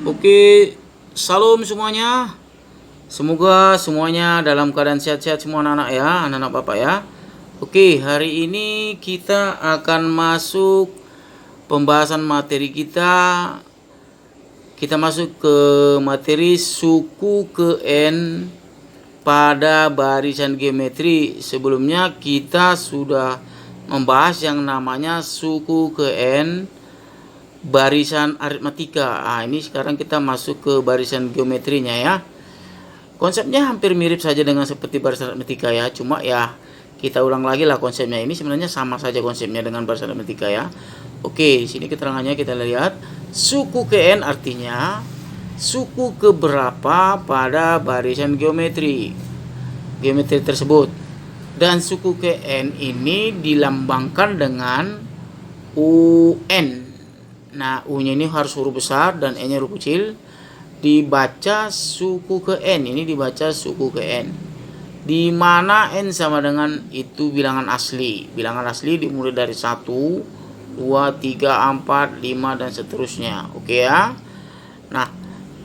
Oke, salam semuanya. Semoga semuanya dalam keadaan sehat-sehat semua anak-anak ya, anak-anak bapak ya. Oke, hari ini kita akan masuk pembahasan materi kita. Kita masuk ke materi suku ke N pada barisan geometri. Sebelumnya kita sudah membahas yang namanya suku ke N barisan aritmatika. Ini sekarang kita masuk ke barisan geometrinya ya. Konsepnya hampir mirip saja dengan seperti barisan aritmatika ya, cuma ya kita ulang lagi lah konsepnya. Ini sebenarnya sama saja konsepnya dengan barisan aritmatika ya. Oke, di sini keterangannya kita lihat. Suku ke N artinya suku keberapa pada barisan geometri tersebut. Dan suku ke N ini dilambangkan dengan UN. Nah, U-nya ini harus huruf besar dan N-nya huruf kecil. Dibaca suku ke N, ini dibaca suku ke N. Di mana N sama dengan itu bilangan asli. Bilangan asli dimulai dari 1, 2, 3, 4, 5 dan seterusnya. Oke ya. Nah,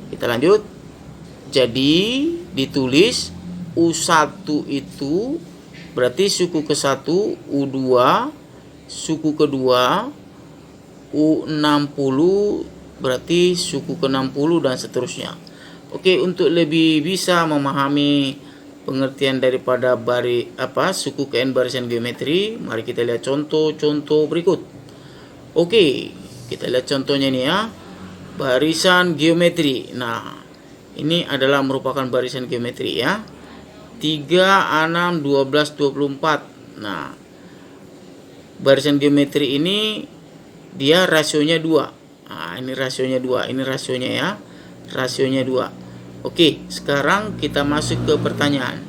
kita lanjut. Jadi ditulis U1 itu berarti suku ke-1, U2, suku kedua, U60 berarti suku ke-60 dan seterusnya. Oke, untuk lebih bisa memahami pengertian daripada suku ke N barisan geometri, mari kita lihat contoh-contoh berikut. Oke, kita lihat contohnya ini ya. Barisan geometri. Nah, ini adalah merupakan barisan geometri ya. 3, 6, 12, 24. Nah, barisan geometri ini dia rasionya 2. Nah, ini rasionya 2. Ini rasionya ya. Rasionya 2. Oke, sekarang kita masuk ke pertanyaan.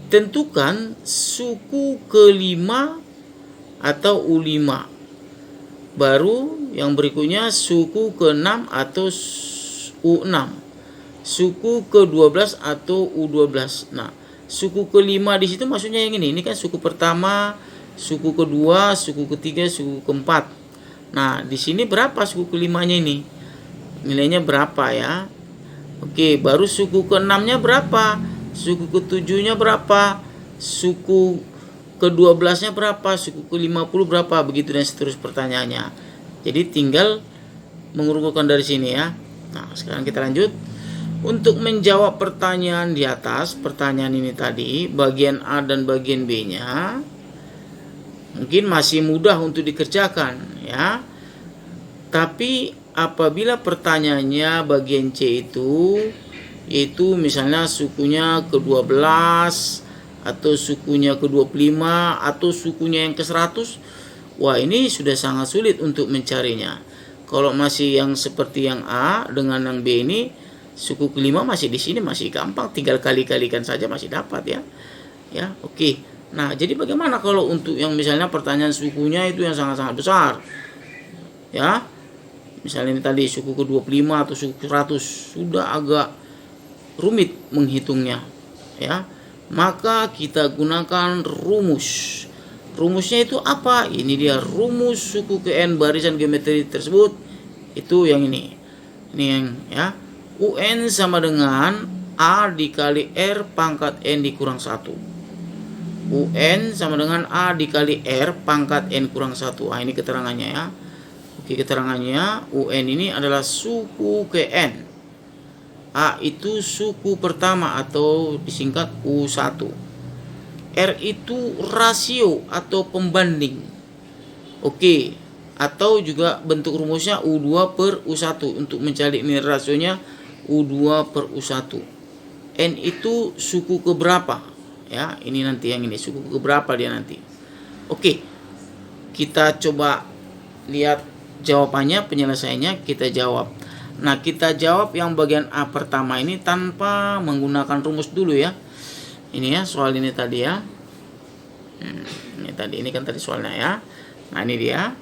Tentukan suku ke-5 atau U5. Baru yang berikutnya suku ke-6 atau U6. Suku ke-12 atau U12. Nah, suku ke-5 di situ maksudnya yang ini. Ini kan suku pertama, suku kedua, suku ketiga, suku keempat. Nah, di sini berapa suku ke-5-nya ini? Nilainya berapa ya? Oke, baru suku ke-6-nya berapa? Suku ke-7-nya berapa? Suku ke-12-nya berapa? Suku ke-50 berapa? Begitu dan seterusnya pertanyaannya. Jadi tinggal mengurutkan dari sini ya. Nah, sekarang kita lanjut. Untuk menjawab pertanyaan di atas, pertanyaan ini tadi, bagian A dan bagian B-nya mungkin masih mudah untuk dikerjakan ya. Tapi apabila pertanyaannya bagian C itu yaitu misalnya sukunya ke-12 atau sukunya ke-25 atau sukunya yang ke-100, wah ini sudah sangat sulit untuk mencarinya. Kalau masih yang seperti yang A dengan yang B ini, suku ke-5 masih di sini masih gampang, tinggal kali-kalikan saja masih dapat ya. Ya, oke. Nah, jadi bagaimana kalau untuk yang misalnya pertanyaan sukunya itu yang sangat-sangat besar? Ya. Misalnya ini tadi suku ke-25 atau suku ke-100 sudah agak rumit menghitungnya, ya. Maka kita gunakan rumus. Rumusnya itu apa? Ini dia rumus suku ke N barisan geometri tersebut. Itu yang ini. Ini yang ya. UN sama dengan A dikali R pangkat N dikurang 1. UN sama dengan A dikali R pangkat N kurang 1. Nah, ini keterangannya ya. Oke, keterangannya UN ini adalah suku ke N. A itu suku pertama atau disingkat U1. R itu rasio atau pembanding. Oke, atau juga bentuk rumusnya U2 per U1. Untuk mencari nilai rasionya U2 per U1. N itu suku keberapa? Ya, ini nanti yang ini suku keberapa dia nanti. Oke, kita coba lihat jawabannya, penyelesaiannya kita jawab. Nah, kita jawab yang bagian A pertama ini tanpa menggunakan rumus dulu ya. Ini ya soal ini tadi ya. Ini tadi, ini kan tadi soalnya ya. Nah, ini dia.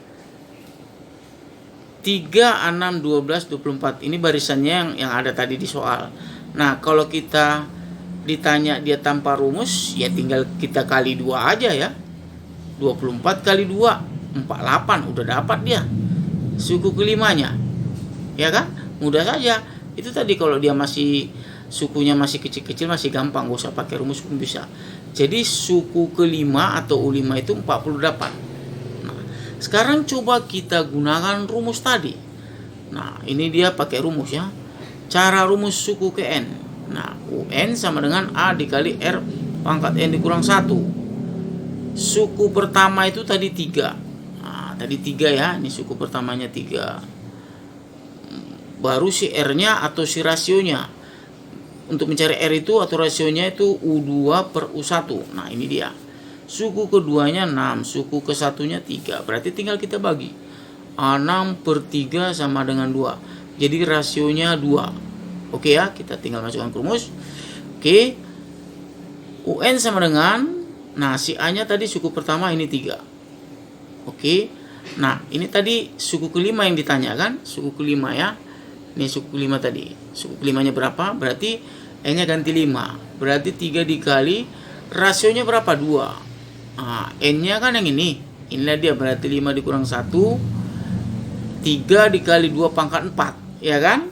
3, 6, 12, 24. Ini barisannya yang ada tadi di soal. Nah, kalau kita ditanya dia tanpa rumus, ya tinggal kita kali 2 aja ya. 24 kali 2, 48, udah dapat dia suku ke-5-nya. Ya kan? mudah saja. Itu tadi kalau dia masih sukunya masih kecil-kecil masih gampang, gak usah pakai rumus pun bisa. Jadi suku kelima atau U5 itu 48. Nah, sekarang coba kita gunakan rumus tadi. Nah, ini dia pakai rumus ya. Cara rumus suku ke N. Nah, UN sama dengan A dikali R pangkat N dikurang 1. Suku pertama itu tadi 3. Nah, tadi 3 ya. Ini suku pertamanya 3. Baru si R-nya atau si rasionya. Untuk mencari R itu atau rasionya itu U2 per U1. Nah, ini dia. Suku keduanya 6, suku ke satunya 3. Berarti tinggal kita bagi. 6 per 3 sama dengan 2. Jadi rasionya 2. Oke ya, kita tinggal masukkan ke rumus. Oke. UN sama dengan, nah si A-nya tadi suku pertama ini 3. Oke. Nah, ini tadi suku kelima yang ditanyakan, suku kelima ya. Ini suku kelima tadi. Suku kelimanya berapa? Berarti N-nya ganti 5. Berarti 3 dikali rasionya berapa? 2. Nah, N-nya kan yang ini. Inilah dia, berarti 5 dikurang 1. 3 dikali 2 pangkat 4. Ya kan?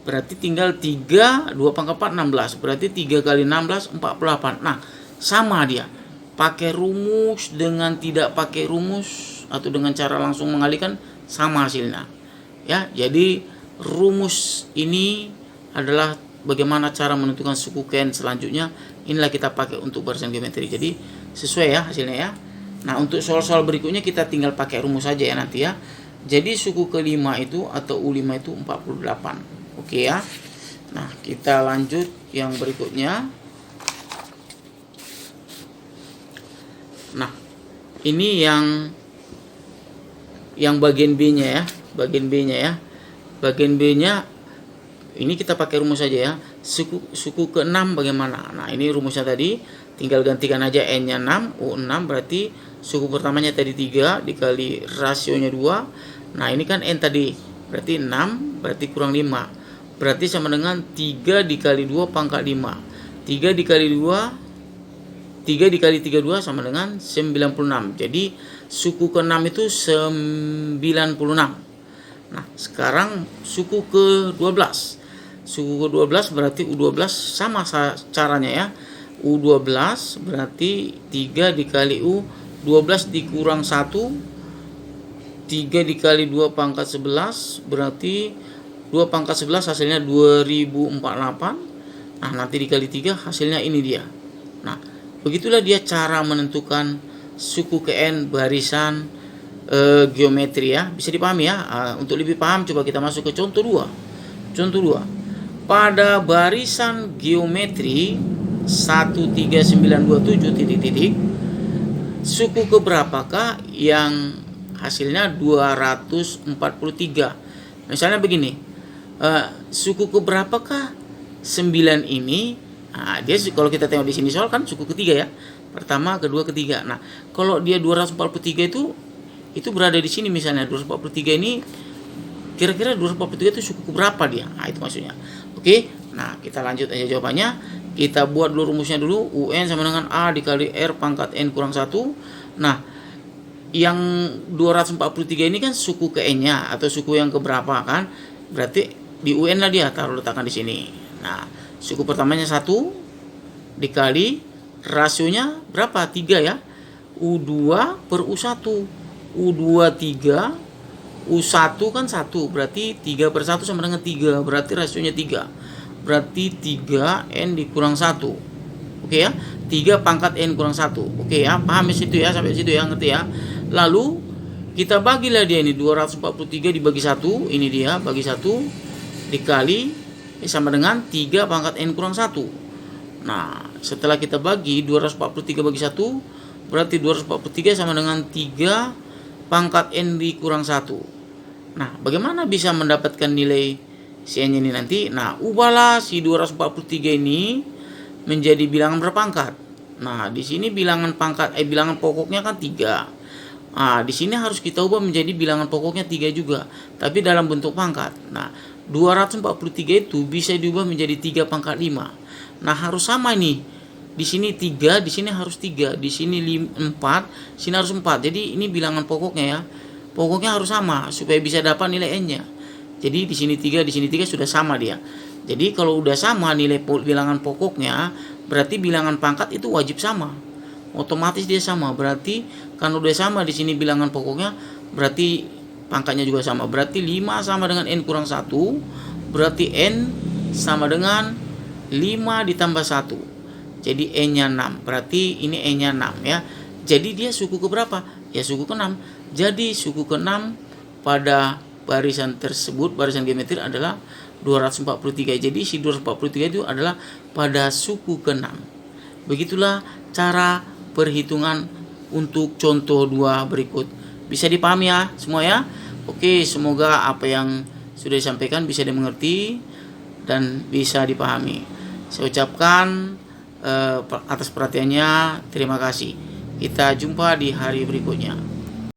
Berarti tinggal 3, 2 pangkat 4, 16. Berarti 3 kali 16, 48. Nah, sama dia. Pakai rumus dengan tidak pakai rumus atau dengan cara langsung mengalihkan sama hasilnya. Ya, jadi rumus ini adalah bagaimana cara menentukan suku N selanjutnya. Inilah kita pakai untuk barisan geometri. Jadi sesuai ya hasilnya ya. Nah, untuk soal-soal berikutnya kita tinggal pakai rumus saja ya nanti ya. Jadi suku kelima itu atau U5 itu 48. Oke ya. Nah, kita lanjut yang berikutnya. Nah, ini yang bagian B-nya ya. Bagian B-nya ya. Bagian B-nya ini kita pakai rumus saja ya. Suku ke-6 bagaimana? Nah, ini rumusnya tadi. Tinggal gantikan aja N-nya 6, U6 berarti suku pertamanya tadi 3 dikali rasionya 2. Nah, ini kan N tadi. Berarti 6, berarti kurang 5. Berarti sama dengan 3 dikali 2 pangkat 5. 3 dikali 2, 3 dikali 32 sama dengan 96. Jadi suku ke-6 itu 96. Nah, sekarang suku ke-12. Suku ke-12 berarti U12 sama caranya ya. U12 berarti 3 dikali U12 dikurang 1. 3 dikali 2 pangkat 11 berarti 2 pangkat 11 hasilnya 2048. Nah, nanti dikali 3 hasilnya ini dia. Nah, begitulah dia cara menentukan suku ke N barisan geometri ya. Bisa dipahami ya. Untuk lebih paham coba kita masuk ke contoh 2. Contoh 2. Pada barisan geometri 13927 titik-titik, suku keberapakah yang hasilnya 243? Misalnya begini. Suku keberapakah 9 ini? Nah, dia kalau kita tengok di sini soal kan suku ketiga ya. Pertama, kedua, ketiga. Nah, kalau dia 243 itu berada di sini misalnya 243 ini kira-kira 243 itu suku berapa dia? Nah, itu maksudnya. Oke. Nah, kita lanjut aja jawabannya. Kita buat dulu rumusnya dulu. UN sama dengan A dikali R pangkat N kurang 1. Nah, yang 243 ini kan suku ke N-nya atau suku yang keberapa kan? Berarti di UN lah dia taruh letakkan di sini. Nah, suku pertamanya 1 dikali rasionya berapa? 3 ya. U2 per U1. U2 3, U1 kan 1, berarti 3 per 1 sama dengan 3, berarti rasionya 3. Berarti 3N dikurang 1. Oke ya, 3 pangkat N kurang 1. Oke ya, paham di situ ya, sampai situ ya, ngerti ya. Lalu kita bagilah dia ini 243 dibagi 1, ini dia bagi 1 dikali sama dengan 3 pangkat N kurang 1. Nah, setelah kita bagi 243 bagi 1, berarti 243 sama dengan 3 pangkat N dikurang 1. Nah, bagaimana bisa mendapatkan nilai si N ini nanti? Nah, ubahlah si 243 ini menjadi bilangan berpangkat. Nah, di sini bilangan pokoknya kan 3. Nah, di sini harus kita ubah menjadi bilangan pokoknya 3 juga, tapi dalam bentuk pangkat. Nah, 243 itu bisa diubah menjadi 3 pangkat 5. Nah, harus sama nih. Di sini 3, di sini harus 3, di sini 4, sini harus 4. Jadi ini bilangan pokoknya ya. Pokoknya harus sama supaya bisa dapat nilai N-nya. Jadi di sini 3, di sini 3 sudah sama dia. Jadi kalau udah sama nilai bilangan pokoknya, berarti bilangan pangkat itu wajib sama. Otomatis dia sama. Berarti kan udah sama di sini bilangan pokoknya, berarti pangkatnya juga sama. Berarti 5 sama dengan n kurang 1, berarti n sama dengan 5 ditambah 1. Jadi n-nya 6. Berarti ini n-nya 6 ya. Jadi dia suku ke berapa? Ya suku ke 6. Jadi suku ke 6 pada barisan tersebut, barisan geometri adalah 243. Jadi si 243 itu adalah pada suku ke-6. Begitulah cara perhitungan untuk contoh 2 berikut. Bisa dipahami ya semua ya? Oke, semoga apa yang sudah disampaikan bisa dimengerti dan bisa dipahami. Saya ucapkan atas perhatiannya, terima kasih. Kita jumpa di hari berikutnya.